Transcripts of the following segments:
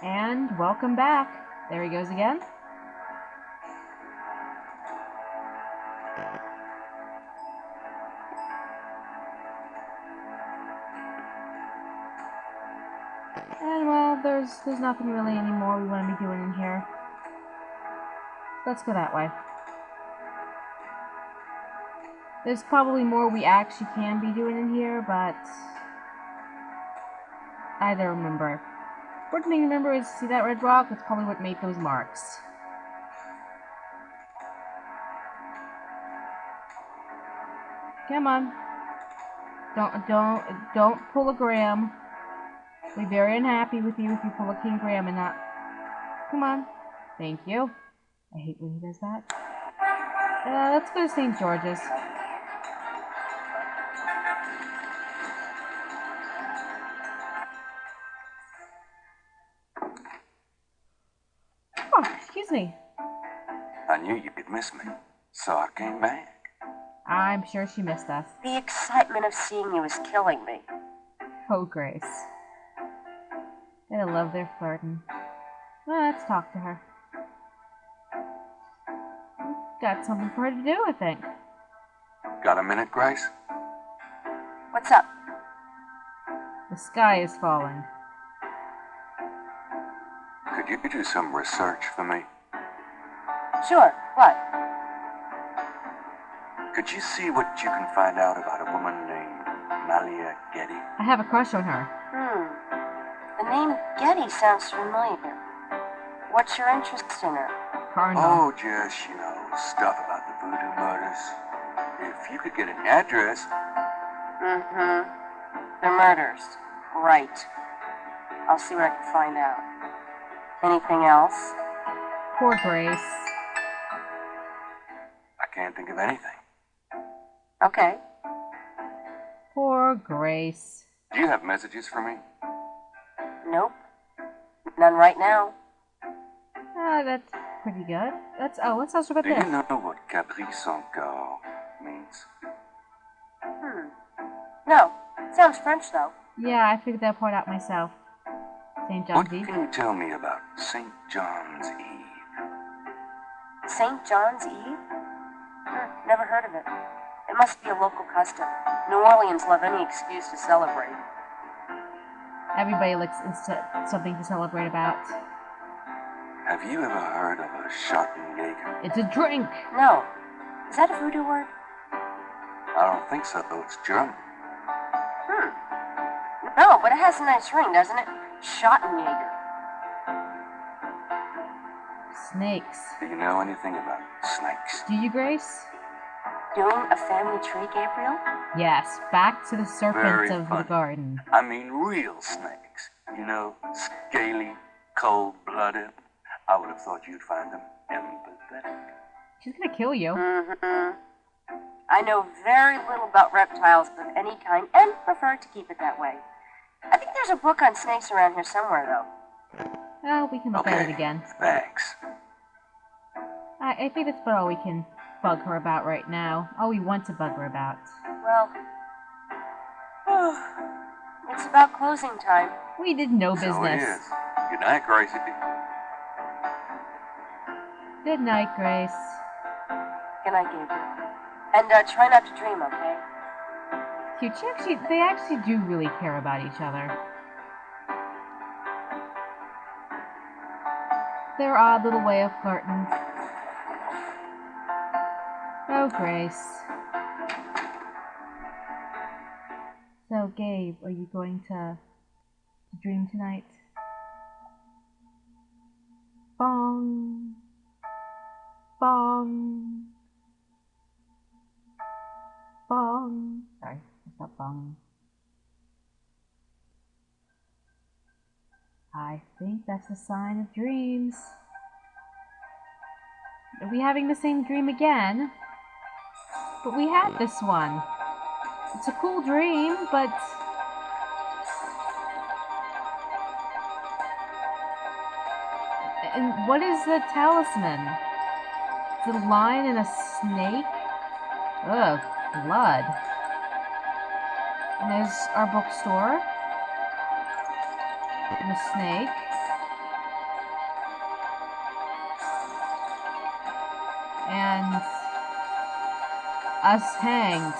And welcome back. There he goes again. And well, there's nothing really anymore we want to be doing in here. Let's go that way. There's probably more we actually can be doing in here, but I don't remember. Important thing to remember is, see that red rock? That's probably what made those marks. Come on. Don't pull a Graham. I'll be very unhappy with you if you pull a King Graham and not... Come on. Thank you. I hate when he does that. Let's go to St. George's. Oh, excuse me. I knew you could miss me, so I came back. I'm sure she missed us. The excitement of seeing you is killing me. Oh, Grace. I love their flirting. Well, let's talk to her. Got something for her to do, I think. Got a minute, Grace? What's up? The sky is falling. Could you do some research for me? Sure. What? Could you see what you can find out about a woman named Malia Getty? I have a crush on her. The name Getty sounds familiar. What's your interest in her? Cardinal. Oh, just, stuff about the voodoo murders. If you could get an address... The murders. Right. I'll see what I can find out. Anything else? Poor Grace. I can't think of anything. Okay. Poor Grace. Do you have messages for me? Nope. None right now. That's pretty good. Let's talk about Do this. you know what Caprice encore means? No. Sounds French, though. Yeah, I figured that part out myself. St. John's What Eve. can you tell me about St. John's Eve? St. John's Eve? Never heard of it. It must be a local custom. New Orleans love any excuse to celebrate. Everybody likes something to celebrate about. Have you ever heard of a Schottenjager? It's a drink! No. Is that a voodoo word? I don't think so. It's German. No, but it has a nice ring, doesn't it? Schottenjager. Snakes. Do you know anything about snakes? Do you, Grace? Doing a family tree, Gabriel? Yes, back to the serpents Very of the funny. garden. I mean real snakes. Scaly, cold-blooded. I would have thought you'd find them empathetic. She's gonna kill you. I know very little about reptiles of any kind and prefer to keep it that way. I think there's a book on snakes around here somewhere, though. Oh, we can look at it again. Thanks. I think that's about all we can bug her about right now. All we want to bug her about. Well, it's about closing time. We did no So it business. is. Good night, Gracie. Good night, Grace. Good night, Gabriel. And try not to dream, okay? Cute. They actually do really care about each other. Their odd little way of flirting. Oh, Grace. So, Gabe, are you going to dream tonight? Bong. Bong. Bong. Sorry, it's not bong. I think that's a sign of dreams. Are we having the same dream again? But we had this one. It's a cool dream, but... And what is the talisman? Is it a lion and a snake? Ugh, blood. And there's our bookstore. And a snake. and us hanged.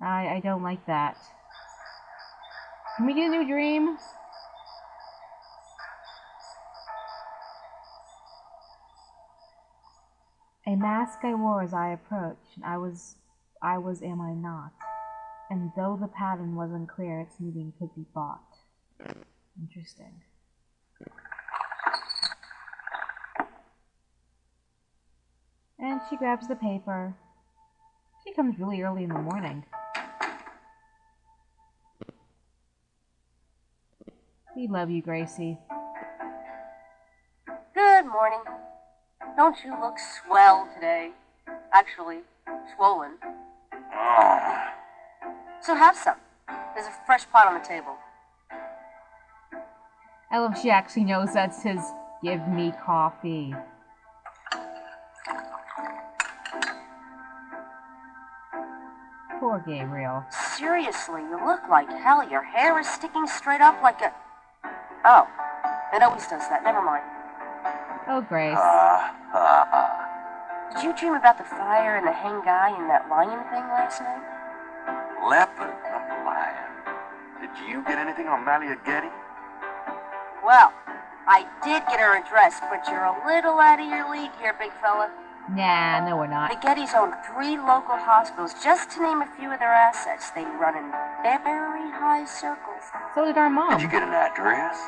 I don't like that. Can we get a new dream? A mask I wore as I approached. I was, am I not? And though the pattern was unclear, its meaning could be bought. Interesting. And she grabs the paper. She comes really early in the morning. We love you, Gracie. Good morning. Don't you look swell today? Actually, swollen. So have some. There's a fresh pot on the table. I love she actually knows that's his give me coffee. Poor Gabriel. Seriously, you look like hell. Your hair is sticking straight up like a... Oh, it always does that. Never mind. Oh, Grace. Did you dream about the fire and the hang guy and that lion thing last night? Leopard, not lion. Did you get anything on Malia Getty? Well, I did get her address, but you're a little out of your league here, big fella. Nah, no we're not. The Gettys own 3 local hospitals, just to name a few of their assets. They run in very high circles. So did our mom. Did you get an address?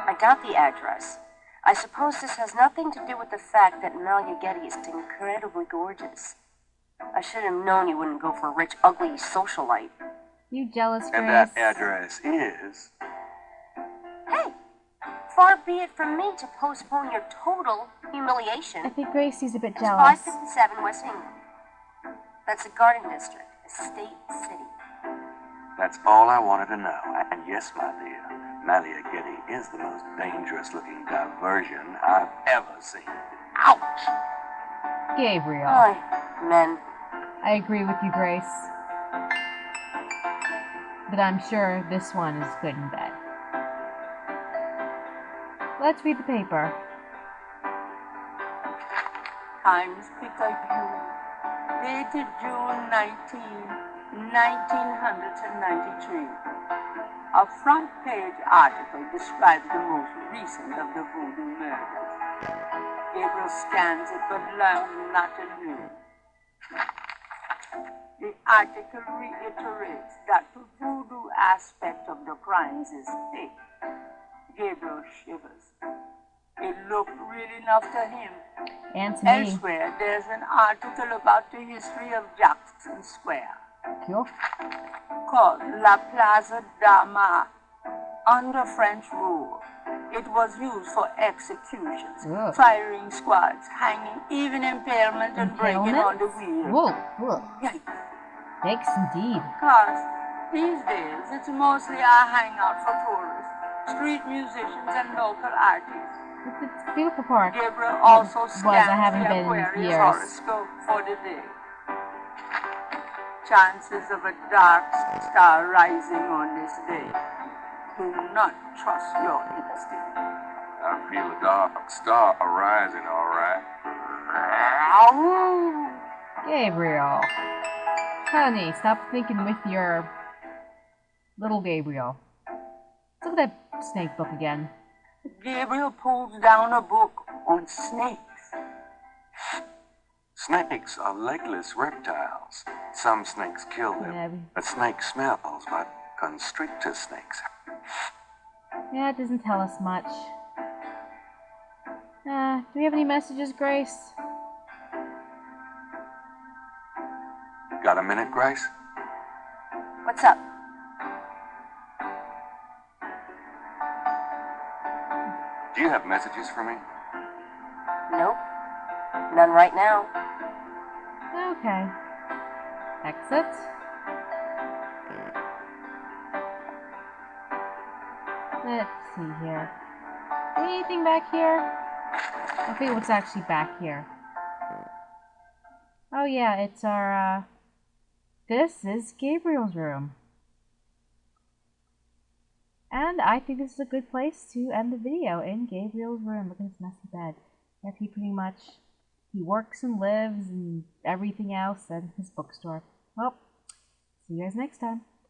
I got the address. I suppose this has nothing to do with the fact that Malia Getty is incredibly gorgeous. I should have known you wouldn't go for a rich, ugly socialite. You jealous, Grace? And that address is... Hey, far be it from me to postpone your total humiliation. I think Gracie's a bit It's jealous. 557 West England. That's the Garden District, Estate City. That's all I wanted to know. And yes, my dear, Malia Getty is the most dangerous-looking diversion I've ever seen. Ouch! Gabriel. Aye, men. I agree with you, Grace. But I'm sure this one is good in bed. Let's read the paper. Times Picayune, dated June 19, 1993. A front-page article describes the most recent of the voodoo murders. Gabriel scans it but learns not anew. The article reiterates that the voodoo aspect of the crimes is fake. Gabriel shivers. It looked real enough to him. And to me. Elsewhere, there's an article about the history of Jackson Square, Cool. called La Plaza d'Armas. Under French rule, it was used for executions, Ugh. firing squads, hanging, even impalement and breaking on the wheel. Whoa, whoa. Yikes. Thanks indeed. Cause these days, it's mostly a hangout for tourists, street musicians, and local artists. It's a beautiful park. Gabriel also scans I haven't the been in Aquarius years. horoscope for the day. Chances of a dark star rising on this day. Do not trust your instinct. I feel a dark star rising, all right. Gabriel. Honey, stop thinking with your little Gabriel. Let's look at that snake book again. Gabriel pulls down a book on snakes. Snakes are legless reptiles. Some snakes kill them. Yeah, A snake smells, but constrictor snakes. yeah, it doesn't tell us much. Do we have any messages, Grace? Got a minute, Grace? What's up? Do you have messages for me? Nope. None right now. Okay. Exit. Let's see here. Anything back here? I think what's actually back here. Oh yeah, it's our, this is Gabriel's room. And I think this is a good place to end the video in Gabriel's room. Look at his messy bed. Yep, he pretty much he works and lives and everything else at his bookstore. Well, see you guys next time.